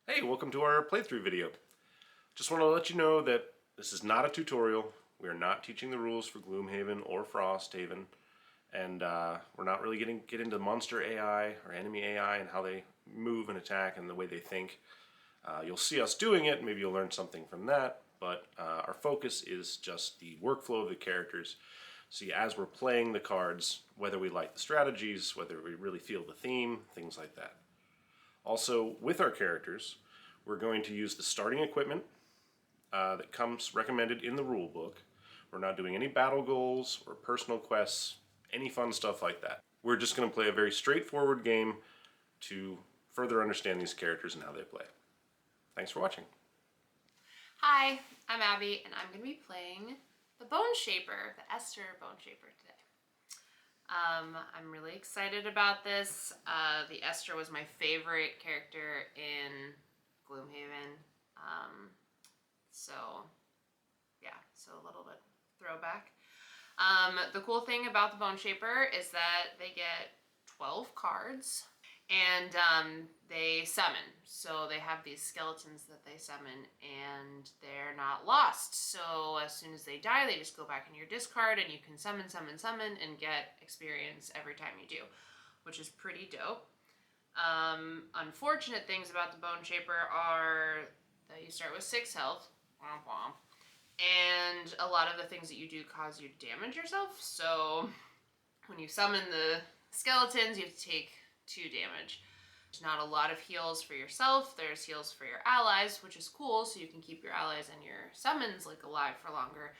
Hey, welcome to our playthrough video. Just want to let you know that this is not a tutorial. We are not teaching the rules for Gloomhaven or Frosthaven, and we're not really get into monster AI or enemy AI and how they move and attack and the way they think. You'll see us doing it, maybe you'll learn something from that, but our focus is just the workflow of the characters. See, as we're playing the cards, whether we like the strategies, whether we really feel the theme, things like that. Also, with our characters, we're going to use the starting equipment that comes recommended in the rule book. We're not doing any battle goals or personal quests, any fun stuff like that. We're just going to play a very straightforward game to further understand these characters and how they play. Thanks for watching. Hi, I'm Abby, and I'm going to be playing the Boneshaper, the Esther Boneshaper today. I'm really excited about this. The Esther was my favorite character in Gloomhaven. So a little bit throwback. The cool thing about the Boneshaper is that they get 12 cards, and they summon. So they have these skeletons that they summon, and they're not lost. So as soon as they die, they just go back in your discard, and you can summon, and get experience every time you do, which is pretty dope. Unfortunate things about the Boneshaper are that you start with 6 health, womp womp, and a lot of the things that you do cause you to damage yourself. So when you summon the skeletons, you have to take 2 damage. There's not a lot of heals for yourself. There's heals for your allies, which is cool, so you can keep your allies and your summons alive for longer.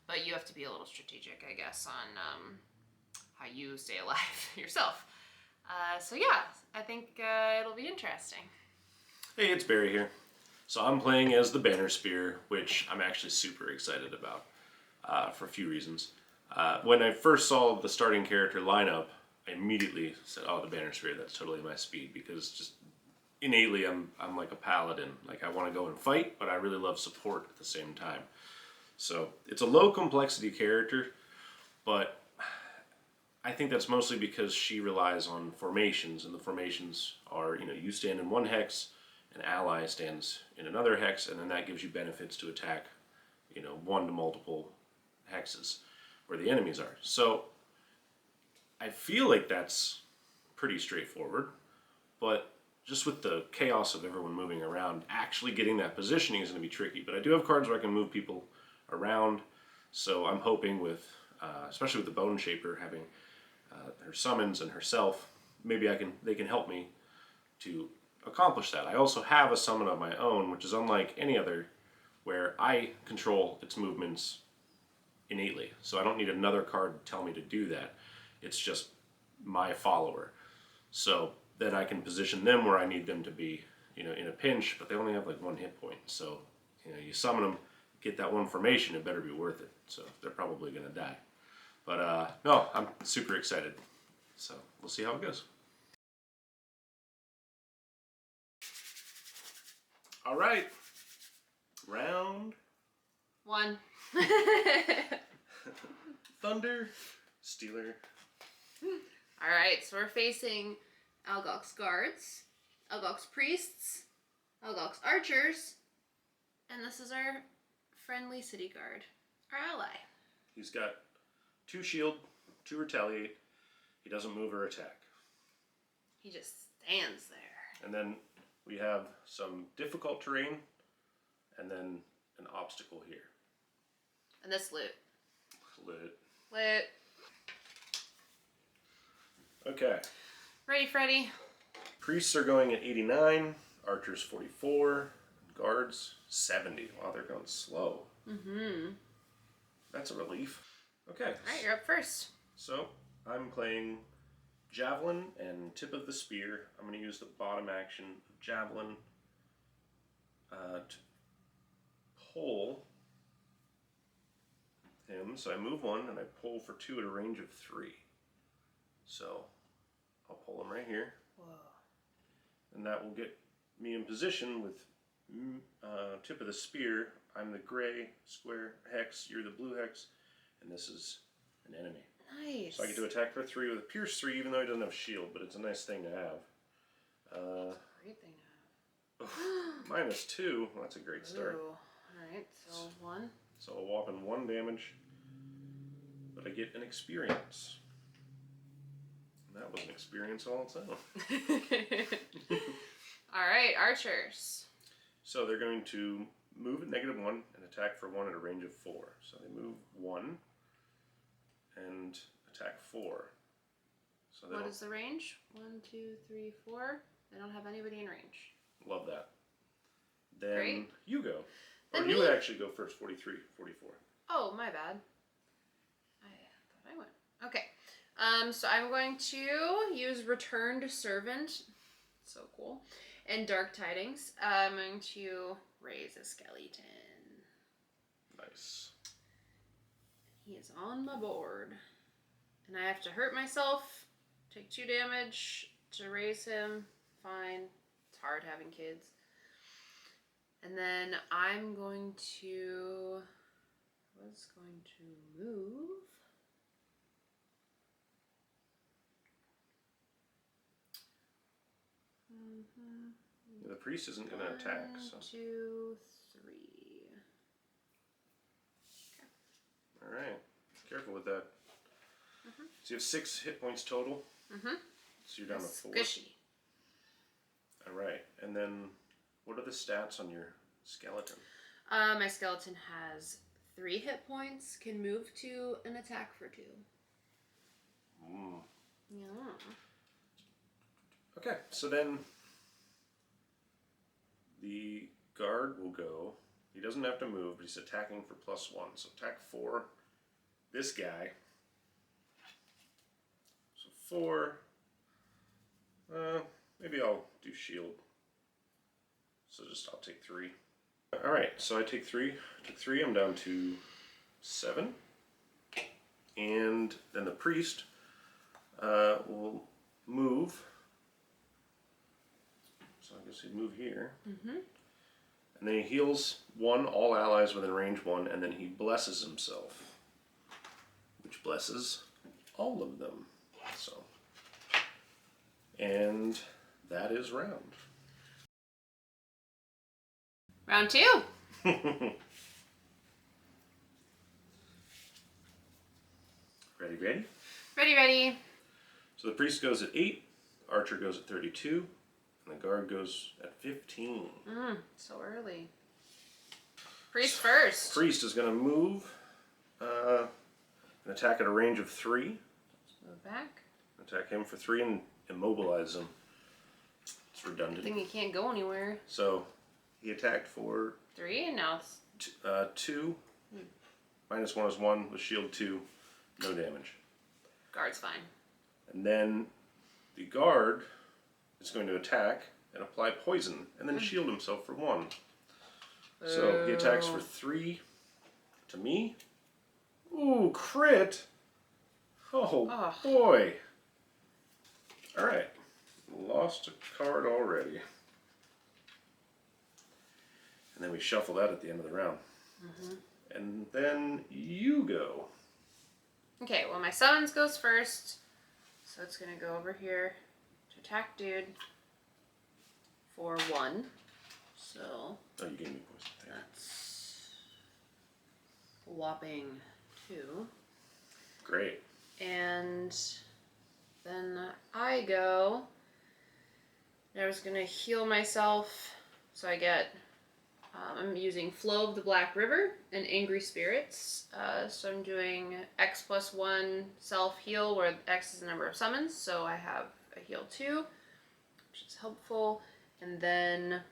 But you have to be a little strategic, I guess, on how you stay alive yourself. So yeah, I think it'll be interesting. Hey, it's Barry here. So I'm playing as the Banner Spear, which I'm actually super excited about for a few reasons. When I first saw the starting character lineup, I immediately said, oh, the Banner Spear, that's totally my speed, because just innately I'm like a paladin. Like, I want to go and fight, but I really love support at the same time. So it's a low complexity character, but I think that's mostly because she relies on formations, and the formations are, you stand in one hex, an ally stands in another hex, and then that gives you benefits to attack, one to multiple hexes where the enemies are. So I feel like that's pretty straightforward, but just with the chaos of everyone moving around, actually getting that positioning is going to be tricky. But I do have cards where I can move people around, so I'm hoping with, especially with the Boneshaper having her summons and herself, maybe they can help me to accomplish that. I also have a summon of my own, which is unlike any other, where I control its movements innately. So I don't need another card to tell me to do that. It's just my follower. So then I can position them where I need them to be, in a pinch, but they only have like 1 hit point. So, you summon them, get that one formation, it better be worth it. So they're probably going to die. But no, I'm super excited. So we'll see how it goes. All right, round 1. Thunder, Stealer. Alright, so we're facing Algok's guards, Algok's priests, Algok's archers, and this is our friendly city guard, our ally. He's got 2 shield, 2 retaliate. He doesn't move or attack. He just stands there. And then we have some difficult terrain, and then an obstacle here. And this loot. Lit. Okay. Ready, Freddy? Priests are going at 89, archers 44, guards 70. Wow, they're going slow. Mm-hmm. That's a relief. Okay. Alright, you're up first. So, I'm playing Javelin and Tip of the Spear. I'm going to use the bottom action of Javelin to pull him. So I move 1 and I pull for 2 at a range of 3. So I'll pull him right here. Whoa. And that will get me in position with Tip of the Spear. I'm the gray square hex, you're the blue hex, and this is an enemy. Nice. So I get to attack for 3 with a Pierce 3, even though he doesn't have shield, but it's a nice thing to have. It's a great thing to have. -2. Well, that's a great start. Ooh. Alright, so 1. So a whopping 1 damage. But I get an experience. And that was an experience all its own. Alright, archers. So they're going to move at -1 and attack for 1 at a range of 4. So they move 1 and attack 4. So what is the range? 1, 2, 3, 4. They don't have anybody in range. Love that. Then Great. you go. Then or you me. would actually go first, 43, 44. Oh, my bad. I thought I went. Okay. So I'm going to use Returned Servant. So cool. And Dark Tidings. I'm going to raise a skeleton. Nice. He is on my board. And I have to hurt myself, take 2 damage to raise him. Fine. It's hard having kids. And then I'm going to... move. The priest isn't going to attack. 1, So. 2, 3. Okay. All right. Careful with that. So you have 6 hit points total. So you're down to 4. Squishy. All right. And then what are the stats on your skeleton? My skeleton has 3 hit points, can move 2, and attack for 2. Yeah. Okay, so then the guard will go. He doesn't have to move, but he's attacking for +1. So attack 4. This guy. So 4. Maybe I'll do shield. So I'll take 3. All right, so I take 3. Took 3. I'm down to 7. And then the priest will move. So I guess he'd move here. And then he heals 1, all allies within range 1, and then he blesses himself, which blesses all of them. So, and that is round. Round 2. Ready? Ready. So the priest goes at 8, archer goes at 32, and the guard goes at 15. So early. Priest first. Priest is going to move and attack at a range of 3. Let's move back. Attack him for 3 and immobilize him. It's redundant. I think he can't go anywhere. So he attacked for 3, and now it's 2. -1 is 1 with shield 2. No damage. guard's fine. And then the guard is going to attack and apply poison and then shield himself for 1. So he attacks for 3 to me. Ooh, crit! Oh boy! Alright. Lost a card already. And then we shuffle that at the end of the round. And then you go. Okay, well my summons goes first. So it's going to go over here to attack dude for 1. So Oh, you gave me poison. There. that's a whopping 2. Great. And then I go. I was going to heal myself. So I get, I'm using Flow of the Black River and Angry Spirits. So I'm doing X + 1 self-heal, where X is the number of summons. So I have a heal 2, which is helpful. And then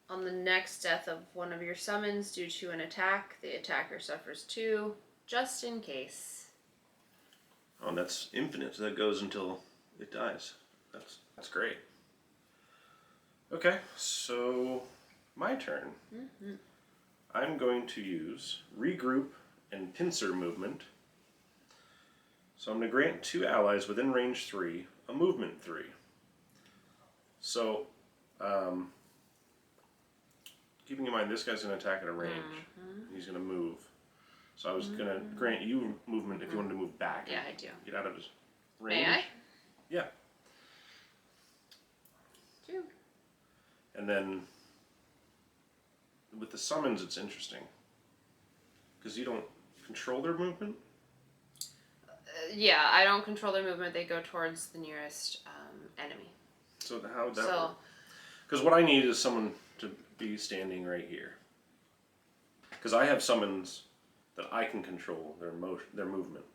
on the next death of one of your summons due to an attack, the attacker suffers 2, just in case. Oh, and that's infinite, so that goes until it dies. That's great. Okay, so my turn. I'm going to use Regroup and Pincer Movement. So I'm going to grant 2 allies within range 3 a movement 3. So, keeping in mind this guy's going to attack at a range. He's going to move. So I was going to grant you movement if you wanted to move back. Yeah, I do. Get out of his range. May I? Yeah. And then with the summons, it's interesting because you don't control their movement. Yeah, I don't control their movement. They go towards the nearest enemy. So how would that work? Because what I need is someone to be standing right here. Because I have summons that I can control their movement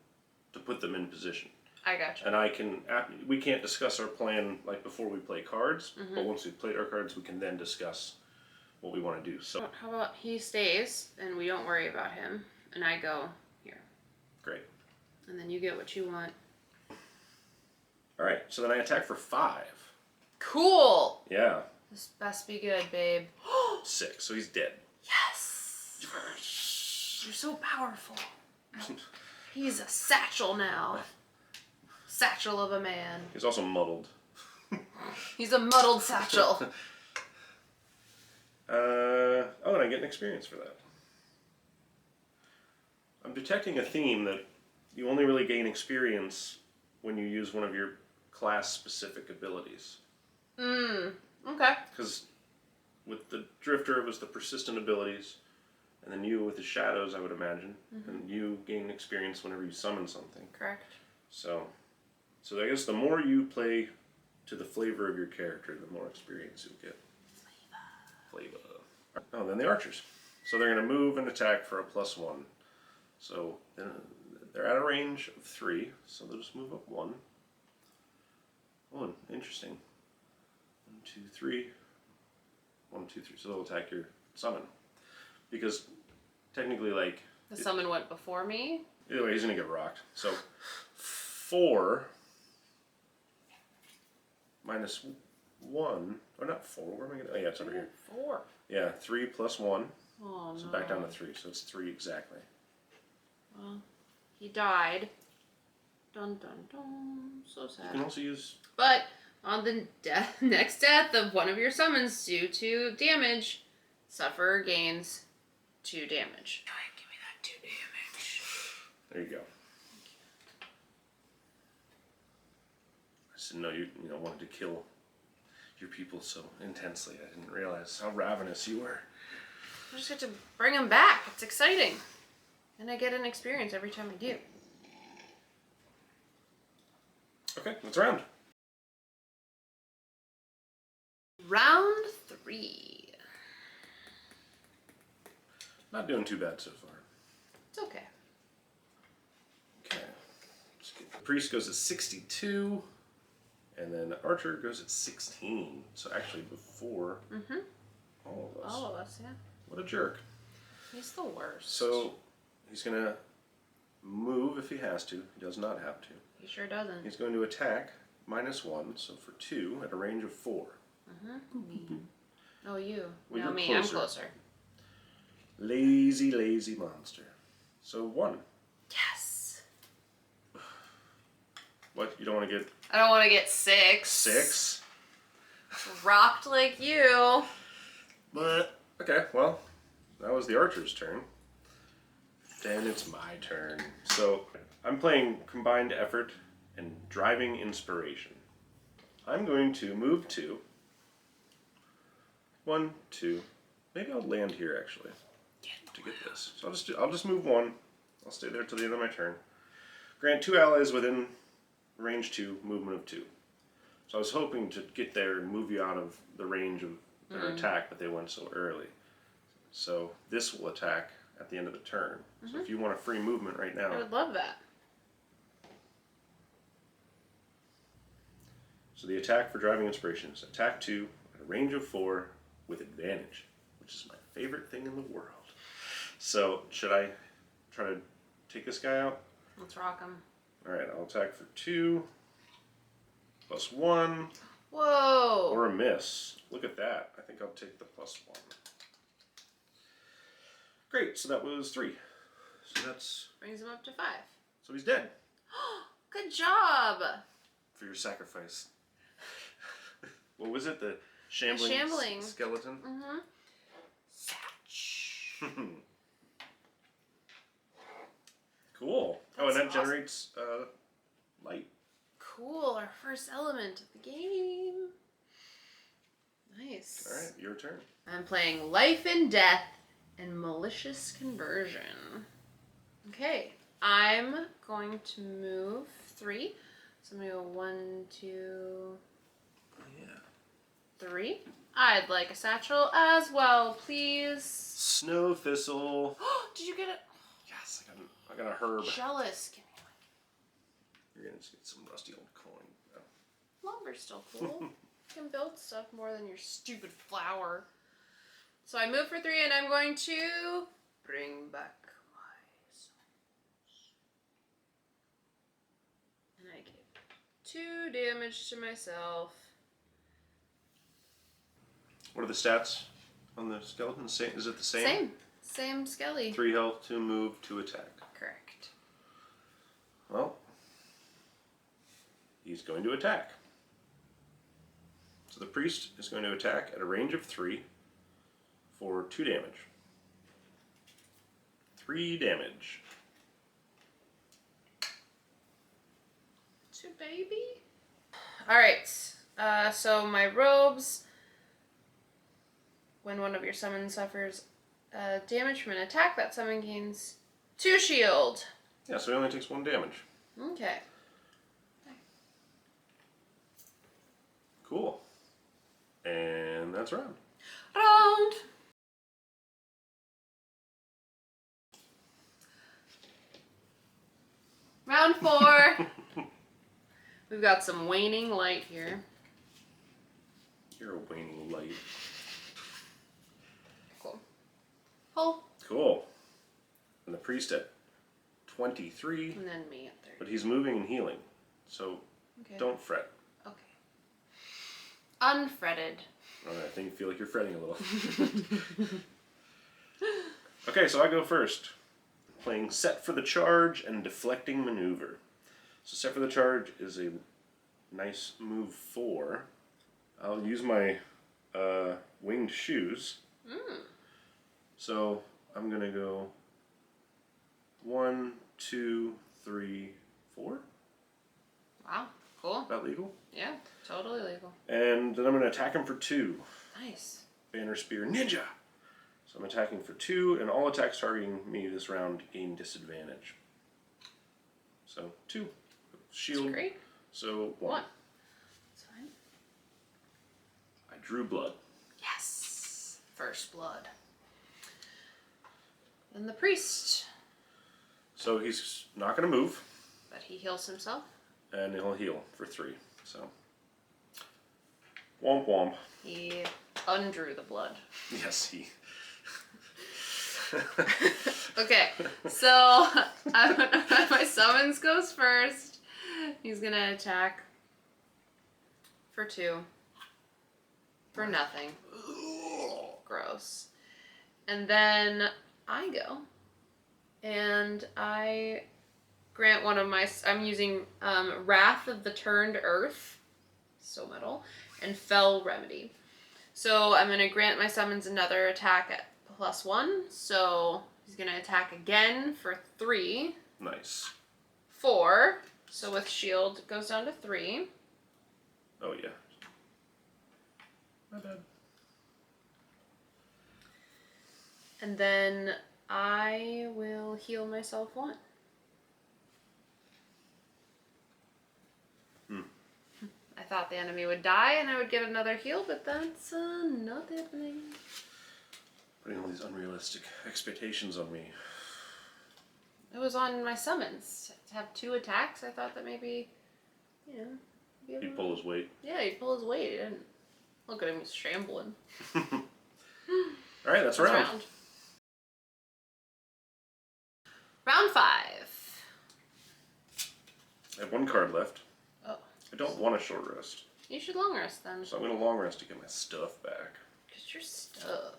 to put them in position. I gotcha. And we can't discuss our plan like before we play cards, but once we've played our cards, we can then discuss what we want to do. So how about he stays and we don't worry about him, and I go here. Great. And then you get what you want. All right, so then I attack for 5. Cool! Yeah. This best be good, babe. 6, so he's dead. Yes! You're so powerful. He's a satchel now. Satchel of a man. He's also muddled. He's a muddled satchel. Oh, and I get an experience for that. I'm detecting a theme that you only really gain experience when you use one of your class-specific abilities. Okay. Because with the Drifter, it was the persistent abilities, and then you with the shadows, I would imagine, and you gain experience whenever you summon something. Correct. So I guess the more you play to the flavor of your character, the more experience you'll get. Flavor. Oh, then the archers. So they're going to move and attack for a +1. So they're at a range of 3, so they'll just move up 1. Oh, interesting. 1, 2, 3. 1, 2, 3. So they'll attack your summon. Because technically, like... The summon went before me? Either way, he's going to get rocked. So 4 minus 1. Or not 4. Where am I going to... Oh, yeah, it's over here. 4. Yeah, 3 plus 1. Oh, so no. back down to 3. So it's 3 exactly. Well, he died. Dun dun dun. So sad. You can also use... But on the next death of one of your summons due to damage, sufferer gains 2 damage. Go ahead, give me that 2 damage. There you go. I just didn't know you wanted to kill your people so intensely. I didn't realize how ravenous you were. I just get to bring them back. It's exciting. And I get an experience every time I do. Okay, next round. Round 3. Not doing too bad so far. It's okay. Okay. The priest goes at 62, and then the archer goes at 16. So actually before all of us. All of us, yeah. What a jerk. He's the worst. So he's going to move if he has to. He does not have to. He sure doesn't. He's going to attack -1, so for 2 at a range of 4. Oh, you. Well, no, you're me. closer. I'm closer. Lazy, lazy monster. So 1. Yes. What? You don't want to get I don't want to get 6. 6? Rocked like you. But okay, well, that was the archer's turn. Then it's my turn. So I'm playing Combined Effort and Driving Inspiration. I'm going to move 2. 1, 2. Maybe I'll land here actually to get this. So I'll just move 1. I'll stay there till the end of my turn. Grant 2 allies within range 2, movement of 2. So I was hoping to get there and move you out of the range of their attack, but they went so early. So this will attack at the end of the turn. So if you want a free movement right now. I would love that. So the attack for Driving Inspiration is attack 2 at a range of 4 with advantage, which is my favorite thing in the world. So should I try to take this guy out? Let's rock him. Alright, I'll attack for 2 plus 1. Whoa. Or a miss. Look at that. I think I'll take the +1. Great, so that was 3. So that's... Brings him up to 5. So he's dead. Good job. For your sacrifice. What was it? The shambling, skeleton? Mm-hmm. Cool. That's and that awesome. generates light. Cool, our first element of the game. Nice. Nice. All right, your turn. I'm playing Life and Death and Malicious Conversion. Okay, I'm going to move 3. So I'm going to go 1, 2, Yeah. 3. I'd like a satchel as well, please. Snow thistle. Did you get it? Yes, I got a herb. Jealous. Give me You're gonna just get some rusty old coin. Oh. one. Lumber's still cool. You can build stuff more than your stupid flower. So I move for 3 and I'm going to bring back my souls. And I give 2 damage to myself. What are the stats on the skeleton? Same? Is it the same? Same skelly. 3 health, 2 move, 2 attack. Correct. Well, he's going to attack. So the priest is going to attack at a range of 3 for 2 damage. 3 damage. 2 baby. Alright, so my robes. When one of your summons suffers damage from an attack, that summon gains 2 shield. Yeah, so he only takes 1 damage. Okay. Cool. And that's round. Round. Round 4. We've got some waning light here. You're a waning light. Cool. Pull. Cool. And the priest at 23. And then me at 30. But he's moving and healing. So Okay. don't fret. Okay. Unfretted. I think you feel like you're fretting a little. Okay, so I go first. Playing Set for the Charge and Deflecting Maneuver. So Set for the Charge is a nice move 4. I'll use my winged shoes. So I'm going to go 1, 2, 3, 4. Wow. Cool. That legal? Yeah. Totally legal. And then I'm going to attack him for 2. Nice. Banner Spear Ninja. So I'm attacking for 2, and all attacks targeting me this round gain disadvantage. So 2. Shield. That's great. So 1. 1. That's fine. I drew blood. Yes. First blood. Then the priest. So he's not going to move, But he heals himself. and he'll heal for 3. So womp womp. He undrew the blood. Yes, he. Okay, so my summons goes first. He's gonna attack for 2. For nothing. Gross. And then I go. And I grant one of my... I'm using Wrath of the Turned Earth. So metal. And Fell Remedy. So I'm going to grant my summons another attack at +1. So he's going to attack again for 3. Nice. 4. So with shield, it goes down to 3. Oh, yeah. My bad. And then I will heal myself 1. I thought the enemy would die and I would get another heal, but that's not happening. Putting all these unrealistic expectations on me. It was on my summons. To have 2 attacks, I thought that maybe, you know... He'd pull his weight. Yeah, he'd pull his weight. He didn't. Look at him, he's shambling. Alright, that's round. Round 5. I have 1 card left. Oh. I don't want a short rest. You should long rest then. So I'm going to long rest to get my stuff back. Get your stuff.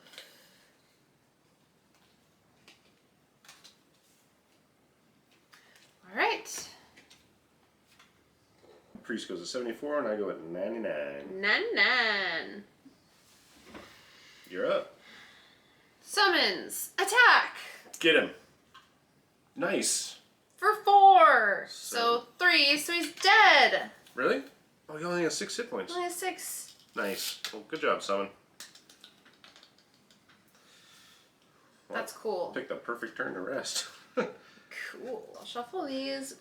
Alright. Priest goes at 74 and I go at 99. 99. You're up. Summons. Attack. Get him. Nice. For 4. So 3. So he's dead. Really? Oh, he only has 6 hit points. Only has 6. Nice. Well, good job, Summon. That's cool. Pick the perfect turn to rest. Cool. I'll shuffle these,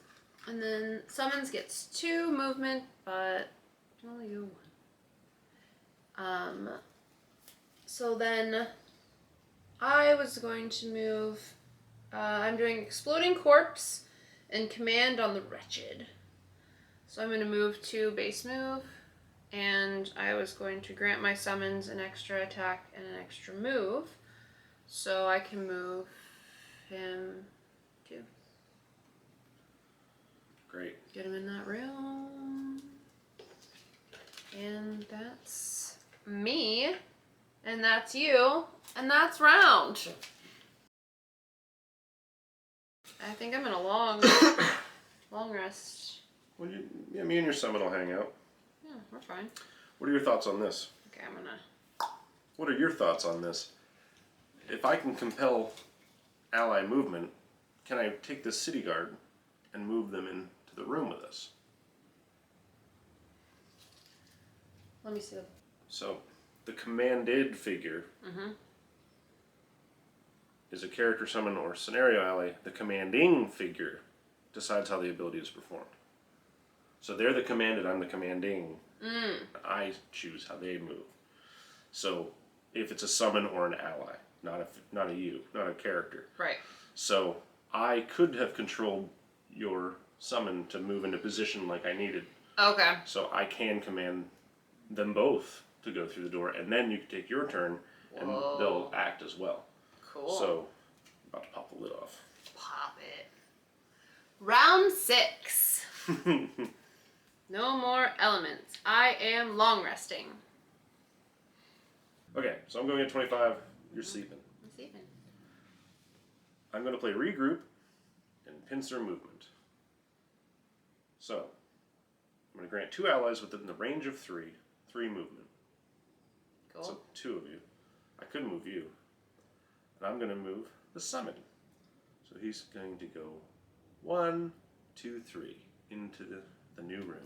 and then summons gets 2 movement, but only go 1. So then I was going to move. I'm doing Exploding Corpse and Command on the Wretched. So I'm going to move 2 base move, and I was going to grant my summons an extra attack and an extra move, so I can move him 2. Great. Get him in that room. And that's me. And that's you. And that's round. I think I'm in a long rest. Well, me and your summon will hang out. Yeah, we're fine. What are your thoughts on this? Okay, I'm gonna... What are your thoughts on this? If I can compel ally movement, can I take the city guard and move them into the room with us? Let me see. So, the commanded figure is a character summon or scenario ally. The commanding figure decides how the ability is performed. So they're the commanded, I'm the commanding. I choose how they move. So if it's a summon or an ally, not a you, not a character. Right. So I could have controlled your summon to move into position like I needed. Okay. So I can command them both to go through the door, and then you can take your turn, and they'll act as well. Cool. So, about to pop the lid off. Pop it. Round 6. No more elements. I am long resting. Okay, so I'm going at 25. You're sleeping. I'm sleeping. I'm going to play regroup and pincer movement. So, I'm going to grant 2 allies within the range of 3 movement. Cool. So 2 of you. I could move you. And I'm going to move the summon. So he's going to go 1, 2, 3 into the new room.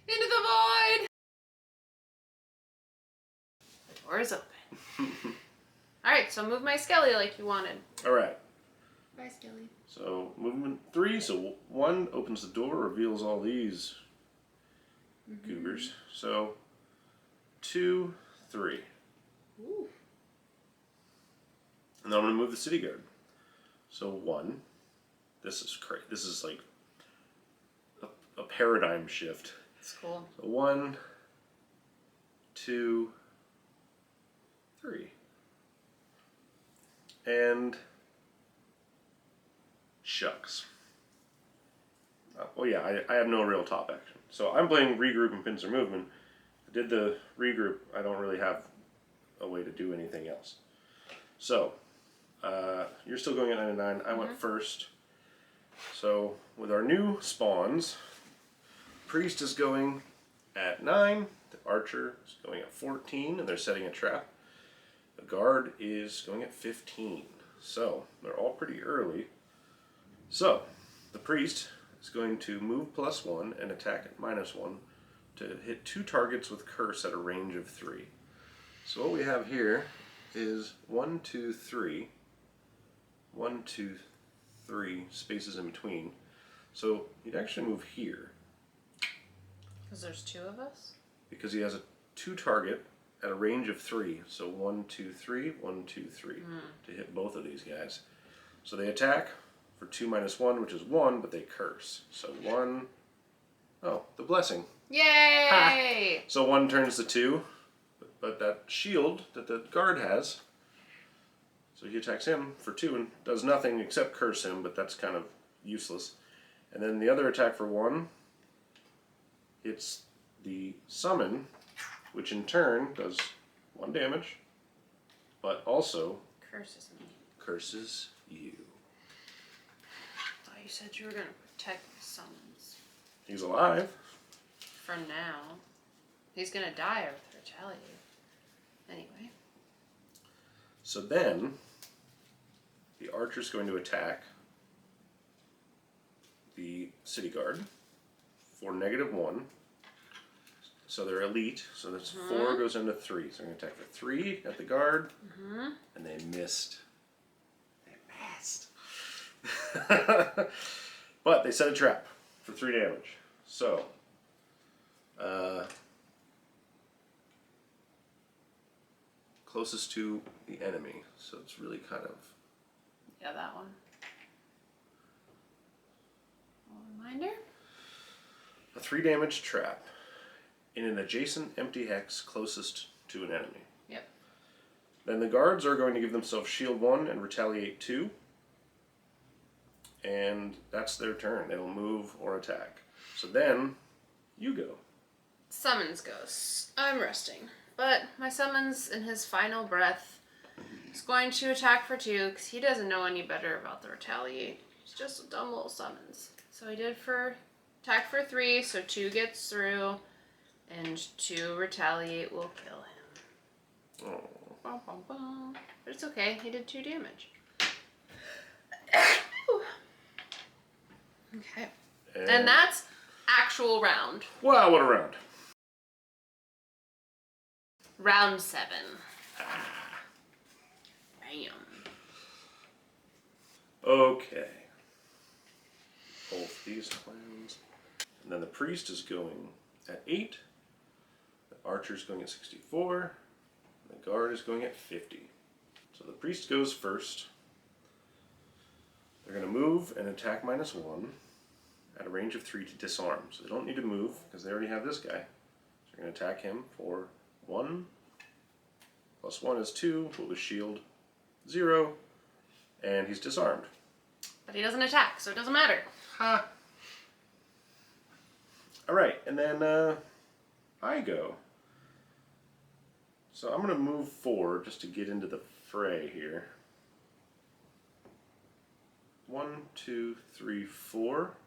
Into the void! The door is open. Alright, so move my Skelly like you wanted. Alright. Bye, Skelly. So movement 3. So 1 opens the door, reveals all these goobers. So 2, 3. Ooh. And then I'm going to move the city guard. So 1. This is crazy. This is like a paradigm shift. It's cool. So 1, 2, 3. And shucks. Oh yeah, I have no real top action. So I'm playing regroup and pincer movement. I did the regroup. I don't really have a way to do anything else. So you're still going at 99. I went first. So with our new spawns, priest is going at 9. The archer is going at 14, and they're setting a trap. The guard is going at 15. So they're all pretty early. So the priest is going to move +1 and attack at -1 to hit 2 targets with curse at a range of 3. So what we have here is 1, 2, 3. 1, 2, 3 spaces in between. So he'd actually move here. Because there's 2 of us? Because he has a 2 target at a range of 3. So 1, 2, 3, 1, 2, 3 to hit both of these guys. So they attack for 2 - 1, which is 1, but they curse. So 1, oh, the blessing. Yay! Ha! So 1 turns to 2, but that shield that the guard has, so he attacks him for 2 and does nothing except curse him, but that's kind of useless. And then the other attack for 1 hits the summon, which in turn does 1 damage, but also Curses me. curses you. I thought you said you were going to protect the summons. He's alive. For now. He's going to die or retaliate. Anyway. So then, the archer's going to attack the city guard for -1. So they're elite, so that's 4 goes into 3. So I'm going to attack for 3 at the guard, and they missed. But they set a trap for 3 damage. So, closest to the enemy. So it's really kind of... Yeah, that one. Reminder? A 3 damage trap in an adjacent empty hex closest to an enemy. Yep. Then the guards are going to give themselves shield 1 and retaliate 2. And that's their turn. They don't move or attack. So then, you go. Summons goes. I'm resting. But my summons in his final breath is going to attack for 2 because he doesn't know any better about the retaliate. He's just a dumb little summons. So he did for attack for 3, so 2 gets through, and 2 retaliate will kill him. Oh. Bum, bum, bum. But it's okay, he did 2 damage. Okay. And that's actual round. Wow, what a round. Round 7. Bam. Okay. Both these clowns. And then the priest is going at 8. The archer's going at 64. And the guard is going at 50. So the priest goes first. They're going to move and attack -1 at a range of 3 to disarm. So they don't need to move because they already have this guy. So they're going to attack him for 1. +1 is 2, but with shield 0. And he's disarmed. But he doesn't attack, so it doesn't matter. Ha! Alright, and then I go. So I'm going to move 4 just to get into the fray here. 1, 2, 3, 4.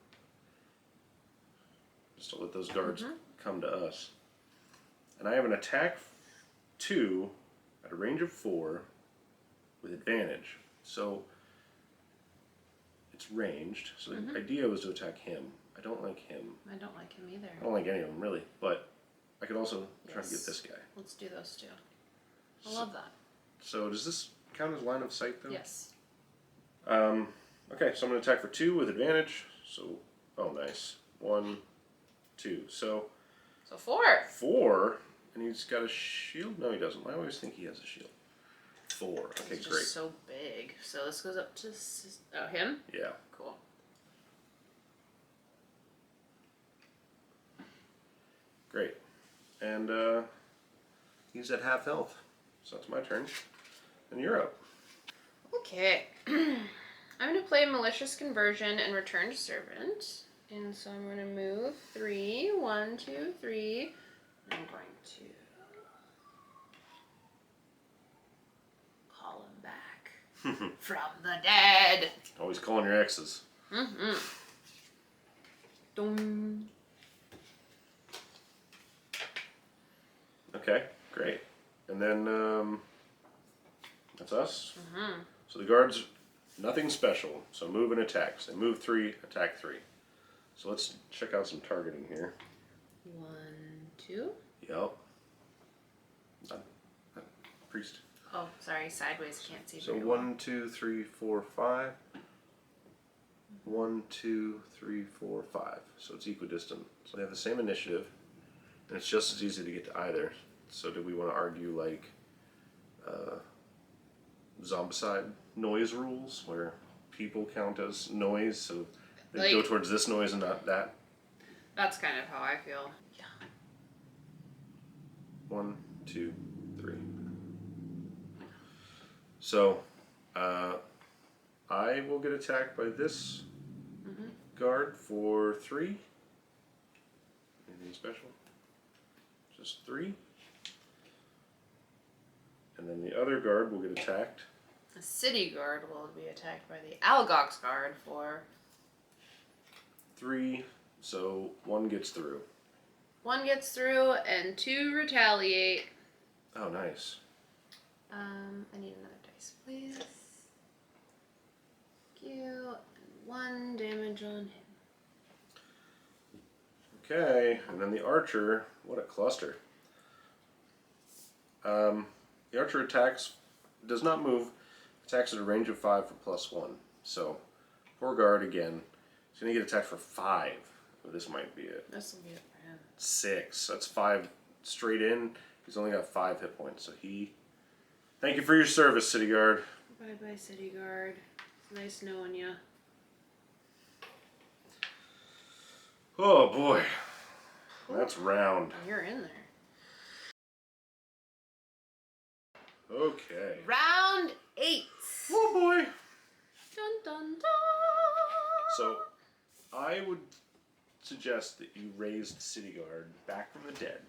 Just to let those guards come to us. And I have an attack 2 at a range of 4 with advantage. So it's ranged. So the idea was to attack him. I don't like him. I don't like him either. I don't like any of them really, but I could also try to get this guy. Let's do those 2. I love that. So does this count as line of sight though? Yes. Okay, so I'm going to attack for 2 with advantage. So, oh nice. 1, 2. So 4. 4, and he's got a shield? No, he doesn't. I always think he has a shield. 4. Okay, It's great. just so big. So this goes up to... Oh, him? Yeah. Cool. Great. And he's at half health. So that's my turn. And you're up. Okay. I'm going to play Malicious Conversion and Return to Servant. And so I'm going to move 3. 1, 2, 3. I'm going to call him back from the dead. Always calling your exes. Dum. Okay, great. And then that's us. So the guards, nothing special. So move and attack. So they move 3, attack 3. So let's check out some targeting here. 1, 2. Yep. Priest. Oh, sorry, sideways, can't see So very 1, 2, 3, 4, 5. 1, 2, 3, 4, 5. So it's equidistant. So they have the same initiative, and it's just as easy to get to either. So do we want to argue like zombicide noise rules, where people count as noise, so they go towards this noise and not that? That's kind of how I feel. Yeah. 1, 2, 3. So I will get attacked by this guard for 3. Anything special? Just 3. And then the other guard will get attacked. The city guard will be attacked by the Algox guard for 3, so 1 gets through. 1 gets through and 2 retaliate. Oh, nice. I need another dice, please. Thank you. And 1 damage on him. Okay, and then the archer, what a cluster. The archer attacks, does not move, attacks at a range of 5 for +1. So 4 guard again. He's going to get attacked for 5. Well, this might be it. This will be it for him. 6. That's 5 straight in. He's only got 5 hit points. So he... Thank you for your service, City Guard. Bye-bye, City Guard. Nice knowing ya. Oh, boy. That's round. You're in there. Okay. Round 8. Oh, boy. Dun, dun, dun. So, I would suggest that you raise the City Guard back from the dead.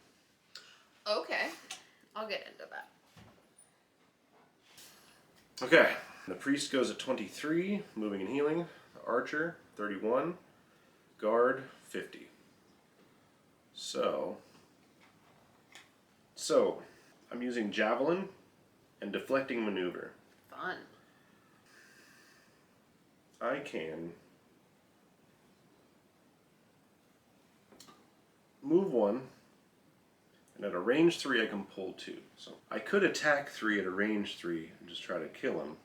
Okay. I'll get into that. Okay. The Priest goes at 23, moving and healing. Archer, 31. Guard, 50. So, I'm using Javelin and Deflecting Maneuver. Fun. I can move 1, and at a range 3 I can pull 2. So I could attack 3 at a range 3 and just try to kill him,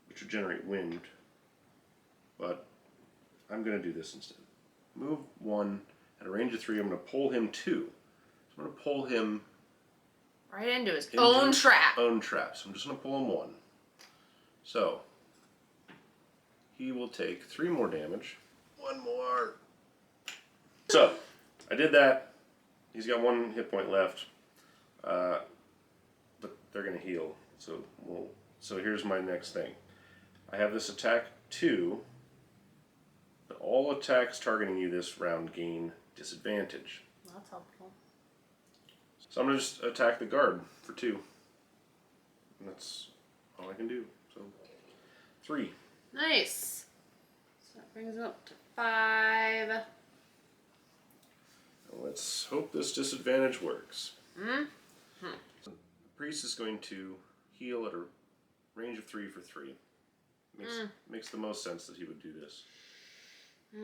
which would generate wind, but I'm going to do this instead. Move 1, at a range of 3 I'm going to pull him 2. So I'm going to pull him right into his own trap. Own trap. So I'm just going to pull him 1. So he will take 3 more damage. 1 more. So I did that. He's got 1 hit point left, but they're going to heal. So here's my next thing. I have this attack 2, but all attacks targeting you this round gain disadvantage. That's helpful. So I'm going to just attack the guard for 2. And that's all I can do. So 3. Nice. So that brings him up to 5. Let's hope this disadvantage works. Mm-hmm. So the priest is going to heal at a range of 3 for 3. Makes the most sense that he would do this. So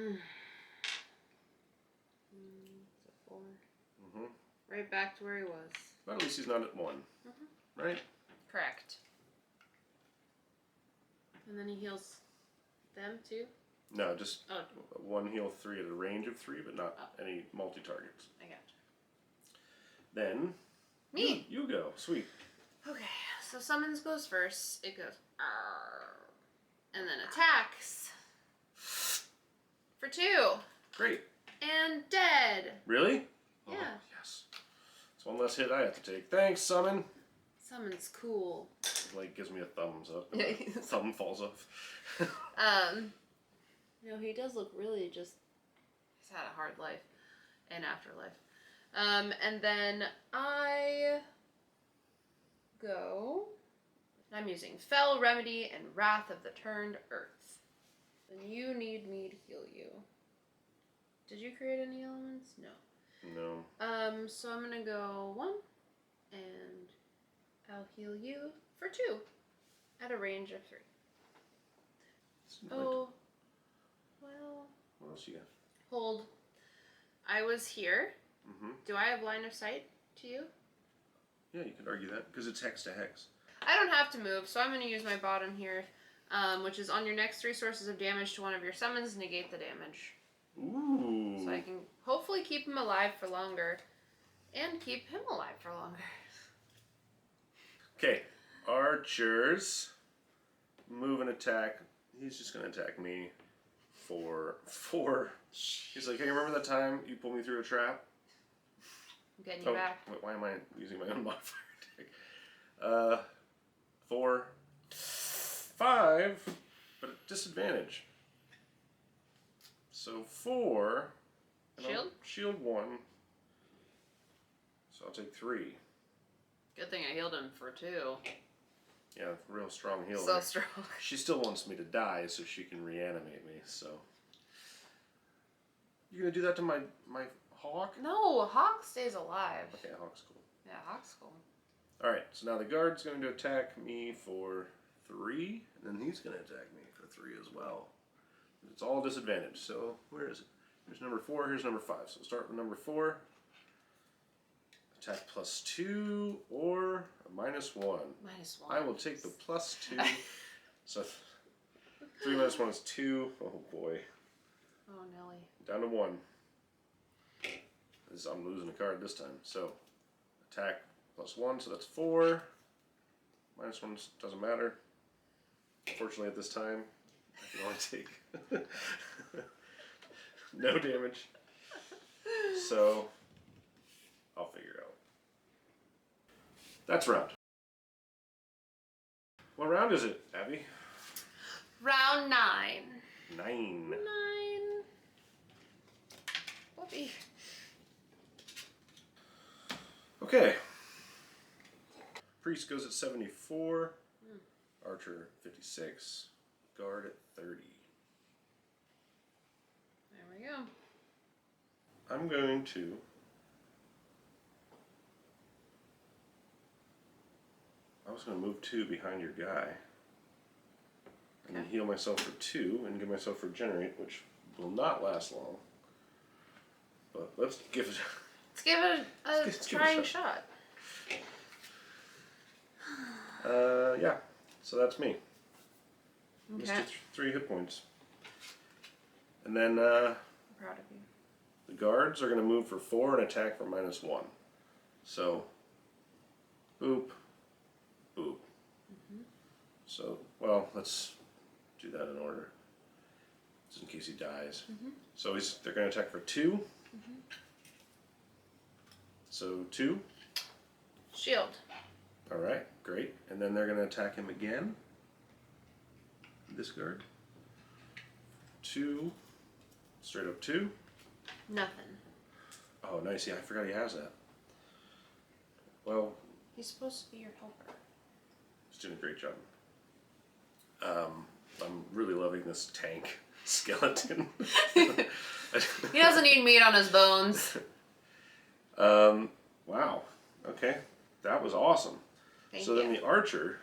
4. Mm-hmm. Right back to where he was. But at least he's not at 1. Mm-hmm. Right? Correct. And then he heals them too? No, just 1 heal 3 at a range of 3, but not any multi-targets. I gotcha. Then me. You go. Sweet. Okay, so summons goes first. It goes "Arr," and then attacks for 2. Great. And dead. Really? Yeah. Oh, yes. It's 1 less hit I have to take. Thanks, summon. Summon's cool. Like gives me a thumbs up. And my thumb falls off. No, he does look really he's had a hard life and afterlife. And then I go, I'm using Fell, Remedy, and Wrath of the Turned Earth. Then you need me to heal you. Did you create any elements? No. No. So I'm gonna go 1, and I'll heal you for 2 at a range of 3. Oh, well. What else you got? Hold. I was here. Mm-hmm. Do I have line of sight to you? Yeah, you could argue that because it's hex to hex. I don't have to move, so I'm going to use my bottom here, which is on your next 3 sources of damage to one of your summons, negate the damage. Ooh. So I can hopefully keep him alive for longer, and keep him alive for longer. Okay, archers. Move and attack. He's just going to attack me for 4. He's like, hey, remember that time you pulled me through a trap? I'm getting you back. Wait, why am I using my own modifier attack? 4, 5, but at disadvantage. So 4. Shield? Shield 1. So I'll take 3. Good thing I healed him for 2. Yeah, real strong healer. So strong. She still wants me to die so she can reanimate me, so. You gonna do that to my hawk? No, Hawk stays alive. Okay, hawk's cool. Yeah, Hawk's cool. Alright, so now the guard's going to attack me for 3, and then he's going to attack me for 3 as well. It's all disadvantage, so where is it? Here's number 4, here's number 5. So we'll start with number 4. Attack +2 or a -1. -1. I will take the +2. So 3 minus 1 is 2. Oh boy. Oh, Nelly. Down to 1. I'm losing a card this time. So, attack plus 1, so that's 4. Minus 1 doesn't matter. Fortunately, at this time, I can only take no damage. So, I'll figure it out. That's round. What round is it, Abby? Round 9. 9. 9. Whoopee. Okay. Priest goes at 74. Archer 56. Guard at 30. There we go. I'm going to I was going to move 2 behind your guy. And then heal myself for 2 and give myself regenerate, which will not last long. But let's give it Let's give it a trying shot. Yeah. So that's me. Okay. Missed 3 hit points. And then I'm proud of you. the guards are going to move for 4 and attack for -1. So, boop, boop. So, well, let's do that in order, just in case he dies. So they're going to attack for 2. So 2. Shield. All right, great. And then they're going to attack him again. This guard. 2. Straight up 2. Nothing. Oh, nice. Yeah, I forgot he has that. Well, He's supposed to be your helper. he's doing a great job. I'm really loving this tank skeleton. He doesn't need meat on his bones. Wow. Okay. That was awesome. Thank so you. then the archer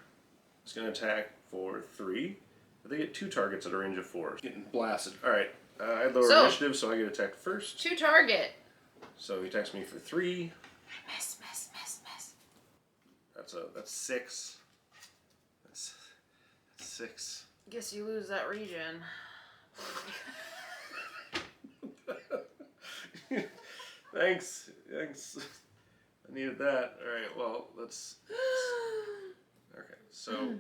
is going to attack for 3. But they get 2 targets at a range of 4. Getting blasted. Alright. I had lower initiative, so I get attacked first. 2 target. So he attacks me for 3. Miss, miss, miss, miss. That's 6. That's 6. Guess you lose that regen. Thanks. I needed that. Alright, well, let's... Okay, so...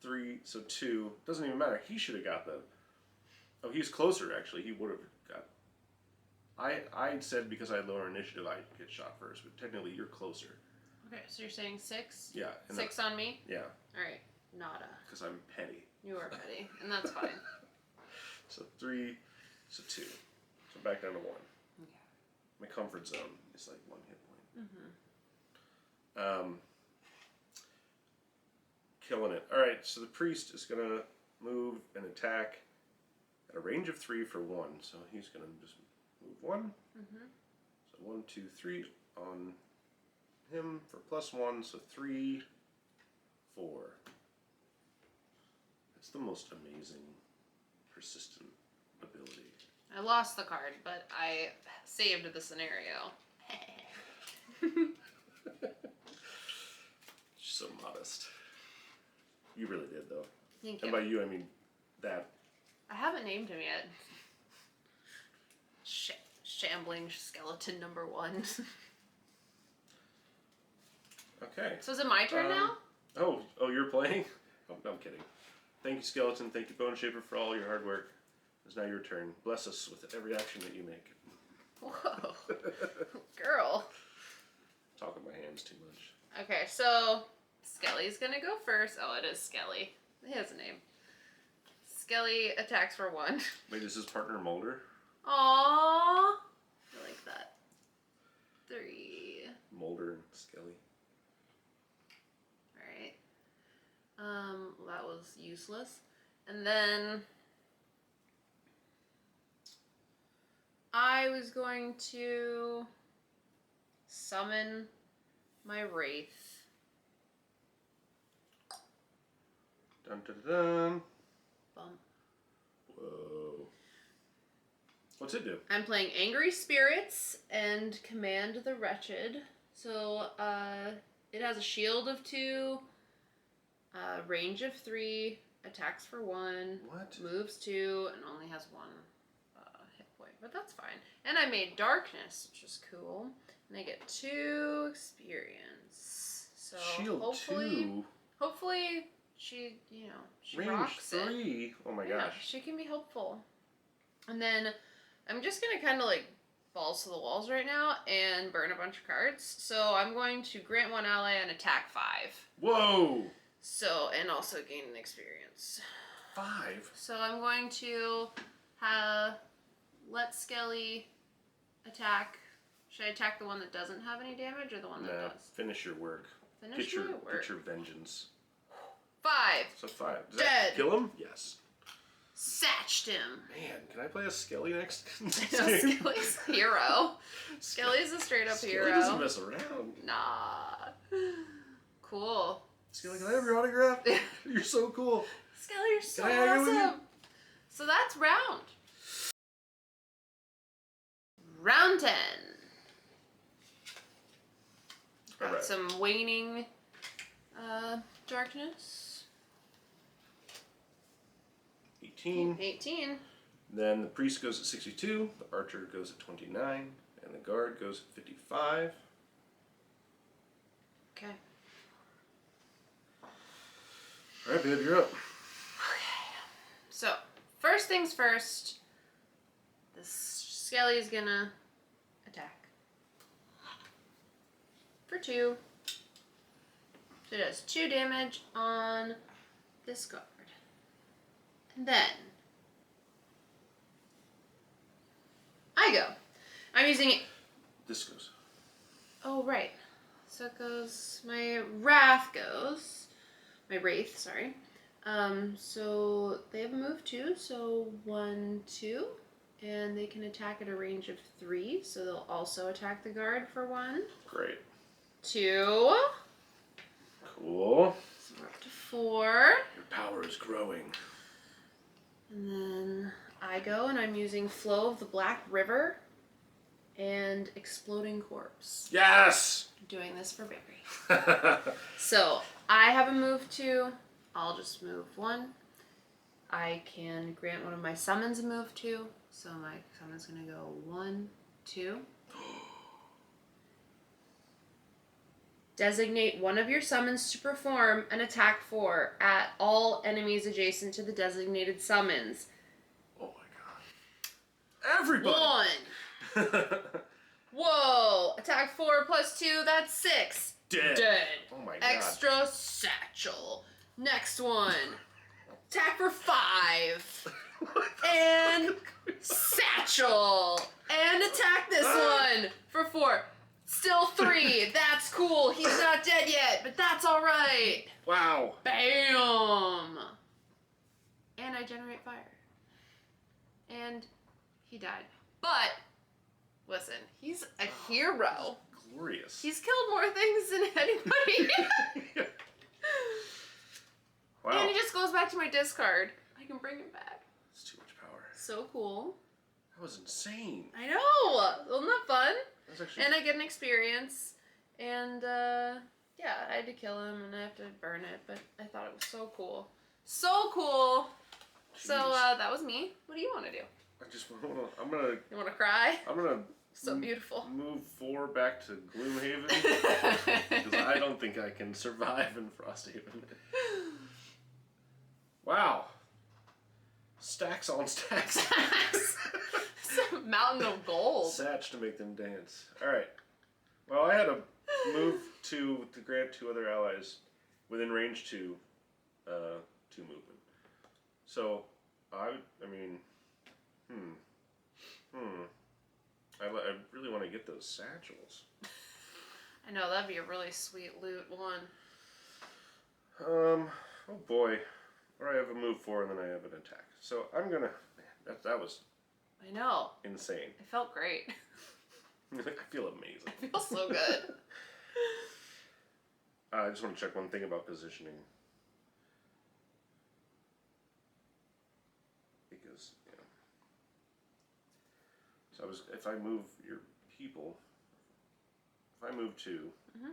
3, so 2. Doesn't even matter. He should have got the... Oh, he's closer, actually. He would have got... I said because I had lower initiative, I'd get shot first, but technically you're closer. Okay, so you're saying 6? Yeah. 6 on me? Yeah. Alright, nada. Because I'm petty. You are petty, and that's fine. So 3, so 2. So back down to 1. Okay. My comfort zone is like 1 hit point. Killing it. Alright, so the priest is going to move and attack at a range of 3 for 1. So he's going to just move 1. So 1, 2, 3 on him for +1. So 3, 4. It's the most amazing, persistent ability. I lost the card, but I saved the scenario. So modest. You really did, though. Thank you. And by you, I mean that. I haven't named him yet. Shambling skeleton number 1. Okay. So is it my turn now? Oh, you're playing? Oh, no, I'm kidding. Thank you, Skeleton. Thank you, Boneshaper, for all your hard work. It's now your turn. Bless us with every action that you make. Whoa. Girl. Talk with my hands too much. Okay, so Skelly's gonna go first. Oh, it is Skelly. He has a name. Skelly attacks for 1. Wait, is his partner Mulder? Aww. I like that. 3. Mulder and Skelly. Alright. That was useless. And then I was going to summon my Wraith. Dun dun dun. Bump. Whoa. What's it do? I'm playing Angry Spirits and Command the Wretched. So, it has a shield of 2, range of 3, attacks for 1. What? Moves 2 and only has 1 hit point, but that's fine. And I made darkness, which is cool. And I get 2 experience. So Shield hopefully 2. Hopefully she, you know, she Range rocks 3. Oh my yeah, gosh. she can be helpful. And then I'm just gonna kind of like balls to the walls right now and burn a bunch of cards. So I'm going to grant 1 ally an attack 5. Whoa! So, and also gain an experience. 5? So I'm going to let Skelly attack. Should I attack the one that doesn't have any damage or the one that No, does? finish your work. Finish my work. Get your vengeance. 5. So 5. Does Dead. that kill him? Yes. Satched him. Man, can I play a Skelly next? Skelly's a hero. Skelly's a straight up hero. Skelly doesn't mess around. Nah. Cool. Skelly, can I have your autograph? You're so cool. Skelly, you're so Can I hang out with you? awesome. So that's round. Round 10. Got Alright. some waning darkness. 18. 18. Then the priest goes at 62, the archer goes at 29, and the guard goes at 55. Okay. Alright, babe, you're up. So, first things first, this Skelly is gonna attack. For 2. So it does 2 damage on this guard. And then I go. I'm using it. This goes. Oh, right. So it goes, my Wrath goes, my Wraith, sorry. So they have a move 2, so 1, 2, and they can attack at a range of 3, so they'll also attack the guard for 1. Great. 2. Cool. So we're up to 4. Your power is growing. And then I go, and I'm using Flow of the Black River and Exploding Corpse. Yes! I'm doing this for Barry. So I have a move 2. I'll just move 1. I can grant one of my summons a move 2. So my summon's gonna go 1, 2. Designate one of your summons to perform an attack 4 at all enemies adjacent to the designated summons. Oh my god. Everybody! 1. Whoa! Attack 4 plus 2, that's 6. Dead. Dead. Oh my god. Extra satchel. Next one. Attack for 5. And satchel. And attack this one for 4. Still 3. That's cool. He's not dead yet, but that's alright. Wow. Bam. And I generate fire. And he died. But, listen, he's a hero. Glorious. He's killed more things than anybody. Wow. And he just goes back to my discard. I can bring him back. That's too much power. So cool. That was insane. I know. Isn't that fun? That's actually... And I get an experience. And, yeah, I had to kill him and I have to burn it. But I thought it was so cool. So cool. Jeez. So, that was me. What do you want to do? I just want to... I'm going to... You want to cry? I'm going to... So beautiful. Move 4 back to Gloomhaven. Because I don't think I can survive in Frosthaven. Wow. Stacks on stacks. It's a mountain of gold. Satch to make them dance. Alright. Well, I had a move to grant 2 other allies within range 2 movement. So, I mean, I really want to get those satchels. I know, that'd be a really sweet loot one. Oh boy. Or I have a move 4 and then I have an attack. So I'm gonna, man, that was I know. insane. It felt great. I feel amazing. I feel so good. I just want to check one thing about positioning. Because, you know. So if I move your people, if I move 2, 1,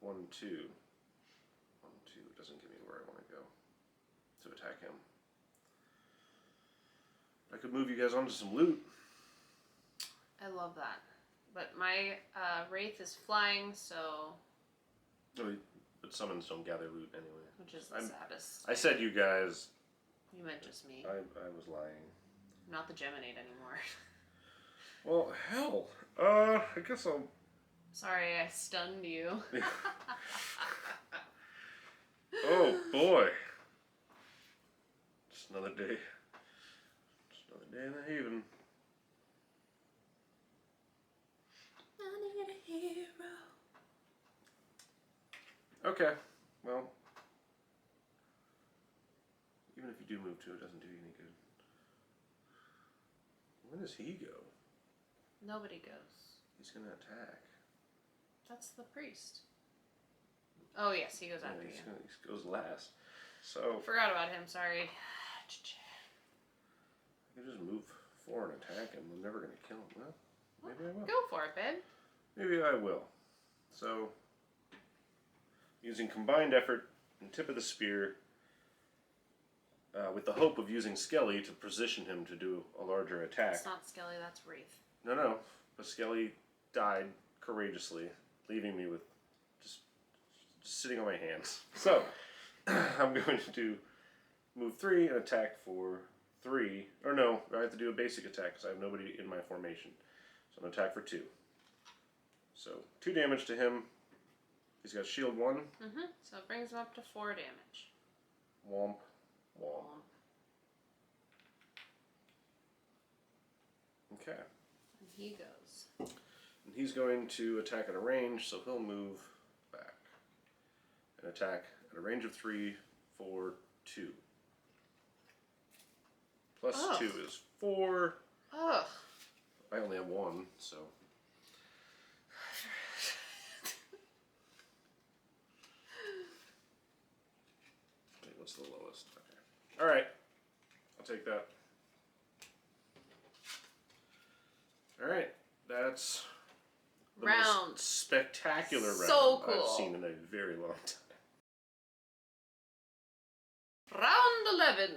2, 1, 2, it doesn't get me where I want to go. to attack him. I could move you guys onto some loot. I love that. But my Wraith is flying, so... Oh, but summons don't gather loot anyway. Which is the saddest. I said you guys. You meant just me. I was lying. I'm not the Geminate anymore. Well, hell. I guess I'll... Sorry, I stunned you. Oh, boy. Just another day. Just another day in the haven. I need a hero. Okay, well, even if you do move to it, doesn't do you any good. Where does he go? Nobody goes. He's gonna attack. That's the priest. Oh yes, he goes after you. He goes last. So Forgot about him, sorry. I can just move forward and attack him. I'm never gonna kill him. Well, maybe I will. Go for it, babe. Maybe I will. So, using combined effort and tip of the spear, with the hope of using Skelly to position him to do a larger attack. That's not Skelly, that's Wraith. No. But Skelly died courageously, leaving me with just sitting on my hands. So, I'm going to move 3 and attack for 3. Or no, I have to do a basic attack because I have nobody in my formation. So I'm going to attack for 2. So, 2 damage to him. He's got shield 1. So it brings him up to 4 damage. Womp. Womp. Okay. And he goes. And he's going to attack at a range, so he'll move back. And attack at a range of 3 for 2. Plus 2 is 4. Ugh. I only have 1, so... What's the lowest? Okay. Alright. I'll take that. Alright. That's the Round. most spectacular round So cool. I've seen in a very long time. Round 11.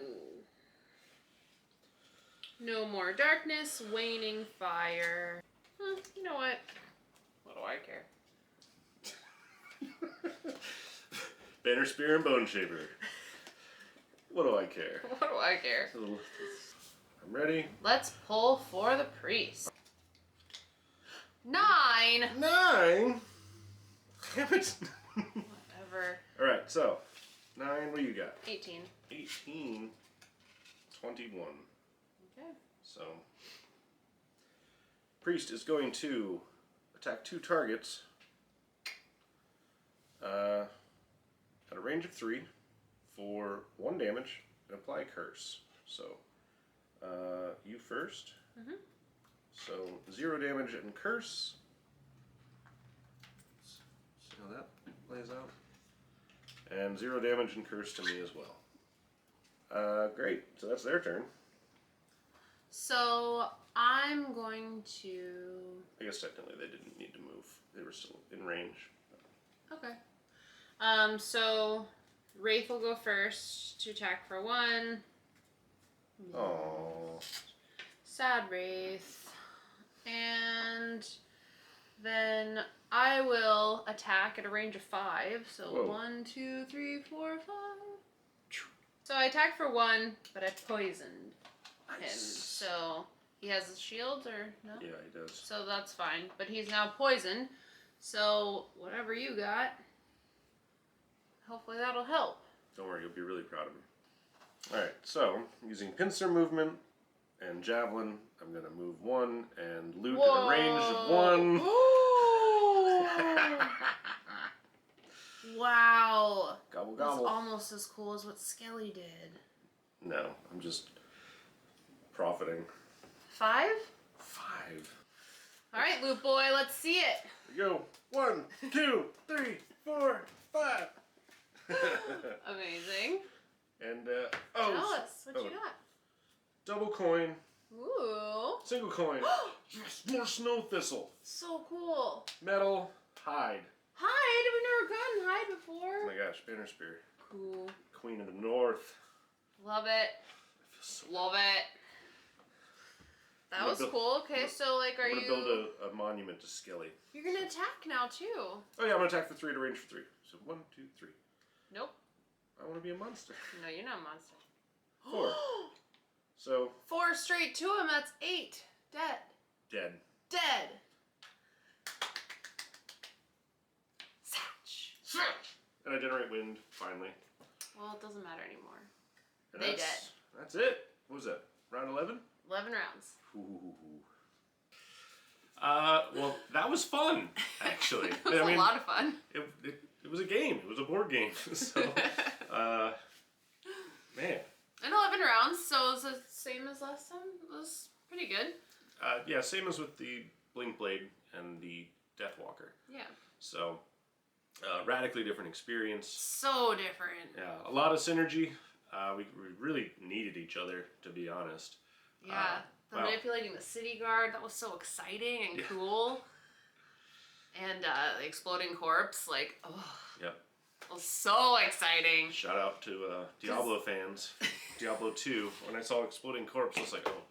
No more darkness, waning fire. You know what? What do I care? Banner, Spear, and Boneshaper. What do I care? What do I care? I'm ready. Let's pull for the priest. 9! 9? Damn it. Whatever. Alright, so 9, what do you got? 18. 18, 21. Okay. So, priest is going to attack 2 targets at a range of 3 for 1 damage and apply curse. So, you first. So, 0 damage and curse. Let's see how that plays out. And 0 damage and curse to me as well. Great. So that's their turn. So I'm going to... I guess technically they didn't need to move. They were still in range. Okay. So Wraith will go first to attack for 1. Oh. Sad Wraith. And then I will attack at a range of 5. So Whoa. 1, 2, 3, 4, 5. So I attacked for 1, but I poisoned him. So he has a shield or no? Yeah, he does. So that's fine. But he's now poisoned. So whatever you got, hopefully that'll help. Don't worry, you'll be really proud of me. Alright, so using pincer movement and javelin, I'm going to move 1 and loot at a range of 1. Wow. Gobble That's gobble. almost as cool as what Skelly did. No, I'm just profiting. 5? 5. Alright, Loot Boy, let's see it. Here we go. 1, 2, 3, 4, 5. Amazing. And, Tell us what you got. Double coin, Ooh. single coin. Yes, more snow thistle. So cool. Metal, hide. Hide? We've never gotten hide before. Oh my gosh, banner spear. Cool. Queen of the North. Love it. Love it. That was cool. Okay, so like, I'm gonna build a monument to Skelly. You're gonna attack now too. Oh yeah, I'm gonna attack for 3 to range for 3. So 1, 2, 3. Nope. I want to be a monster. No, you're not a monster. 4. So 4 straight to him. That's 8. Dead. Dead. Dead. Satch. And I generate wind finally. Well, it doesn't matter anymore. And They dead. That's it. What was that? Round 11? 11 rounds. Ooh. Well, that was fun, actually. It was a lot of fun. It was a game. It was a board game. So, man. And 11 rounds, so it was the same as last time. It was pretty good. Yeah, same as with the Blink Blade and the Deathwalker. Yeah. So, radically different experience. So different. Yeah, a lot of synergy. We really needed each other, to be honest. Yeah. Manipulating the city guard, that was so exciting and cool. And the exploding corpse, like, oh. Yep. It was so exciting. Shout out to Diablo fans. Diablo 2, when I saw Exploding Corpse, I was like, oh,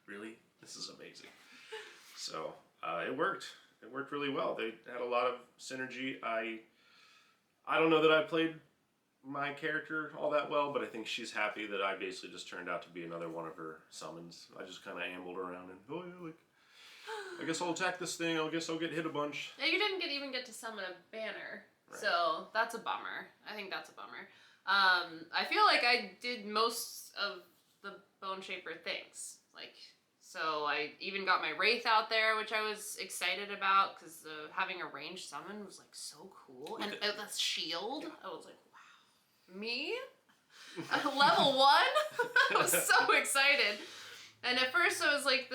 really? This is amazing. So, it worked. It worked really well. They had a lot of synergy. I don't know that I played my character all that well, but I think she's happy that I basically just turned out to be another one of her summons. I just kind of ambled around and, oh yeah, like, I guess I'll attack this thing, I guess I'll get hit a bunch. Yeah, you didn't even get to summon a banner, right. So that's a bummer. I think that's a bummer. I feel like I did most of the Boneshaper things. Like, so I even got my Wraith out there, which I was excited about, because having a ranged summon was like so cool. And the shield, I was like, wow, me? Level 1? I was so excited. And at first I was like,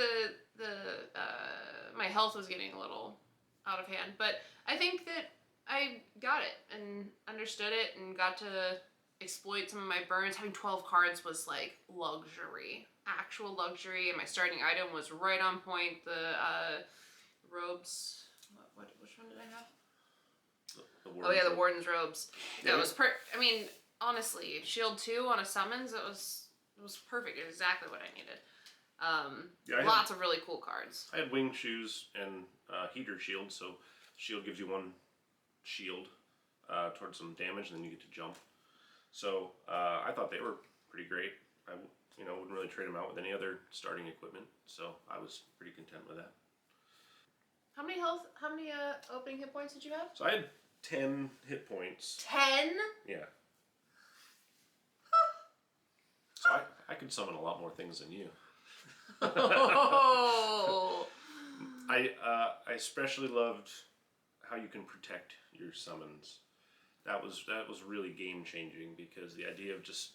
my health was getting a little out of hand, but I think that I got it and understood it and got to exploit some of my burns. Having 12 cards was like luxury, actual luxury, and my starting item was right on point. The robes, which one did I have? Oh yeah, the Warden's robes. That was I mean, honestly, shield 2 on a summons, it was perfect. It was exactly what I needed. Lots of really cool cards. I had winged shoes and heater shield, so shield gives you 1 shield towards some damage, and then you get to jump. So I thought they were pretty great. I wouldn't really trade them out with any other starting equipment, so I was pretty content with that. How many opening hit points did you have? So I had 10 hit points. 10? Yeah. So I could summon a lot more things than you. Oh. I especially loved how you can protect your summons. That was really game changing, because the idea of just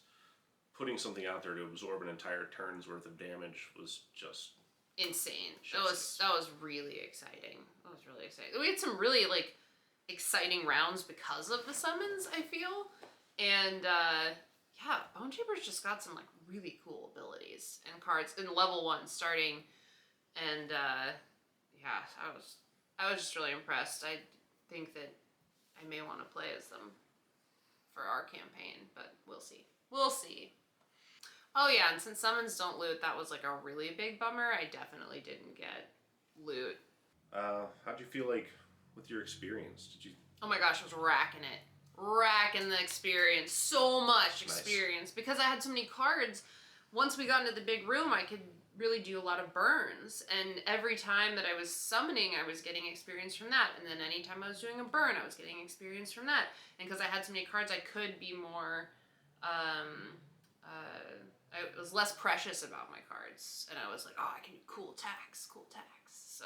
putting something out there to absorb an entire turn's worth of damage was just insane. That was really exciting. That was really exciting. We had some really like exciting rounds because of the summons, I feel. And yeah, Boneshaper's just got some like really cool abilities and cards in level 1 starting, and yeah, I was just really impressed. I think that I may want to play as them for our campaign, but we'll see. We'll see. Oh yeah, and since summons don't loot, that was like a really big bummer. I definitely didn't get loot. How'd you feel like with your experience? Did you? Oh my gosh, I was racking it. Racking the experience. So much experience. Nice. Because I had so many cards, once we got into the big room, I could really do a lot of burns. And every time that I was summoning, I was getting experience from that. And then anytime I was doing a burn, I was getting experience from that. And because I had so many cards, I could be more, I was less precious about my cards. And I was like, oh, I can do cool attacks. So,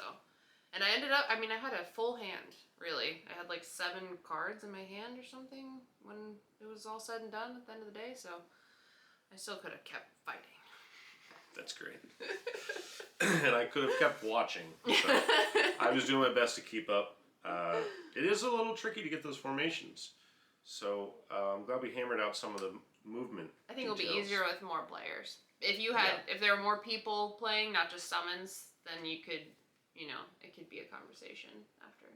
and I ended up, I mean, I had a full hand, really. I had like 7 cards in my hand or something when it was all said and done at the end of the day. So I still could have kept fighting. That's great. And I could have kept watching. So I was doing my best to keep up. It is a little tricky to get those formations. So I'm glad we hammered out some of the movement I think details. It'll be easier with more players. If you had, if there were more people playing, not just summons, then you could, it could be a conversation after.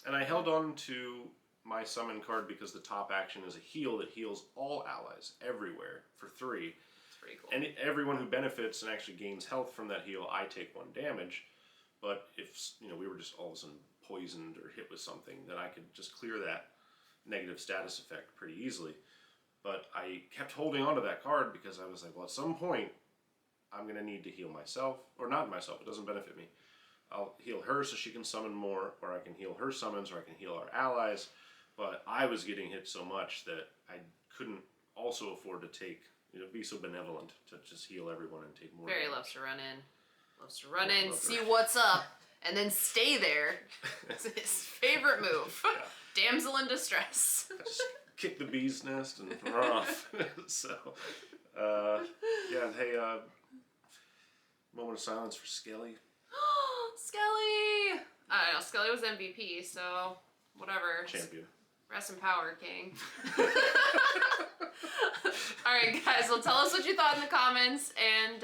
And I held on to my summon card because the top action is a heal that heals all allies everywhere for 3. It's pretty cool. And everyone who benefits and actually gains health from that heal, I take 1 damage. But if we were just all of a sudden poisoned or hit with something, then I could just clear that negative status effect pretty easily. But I kept holding on to that card because I was like, well, at some point, I'm going to need to heal myself. Or not myself, it doesn't benefit me. I'll heal her so she can summon more, or I can heal her summons, or I can heal our allies. But I was getting hit so much that I couldn't also afford to take, be so benevolent to just heal everyone and take more Barry damage. loves to run in. Loves to run in, see what's up, and then stay there. It's his favorite move. Yeah. Damsel in distress. Just kick the bee's nest and run off. So, yeah, hey, moment of silence for Skelly. Skelly! I don't know, Skelly was MVP, so whatever. Champion. Rest in power, King. Alright guys, well tell us what you thought in the comments, and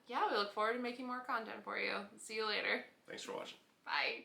yeah, we look forward to making more content for you. See you later. Thanks for watching. Bye.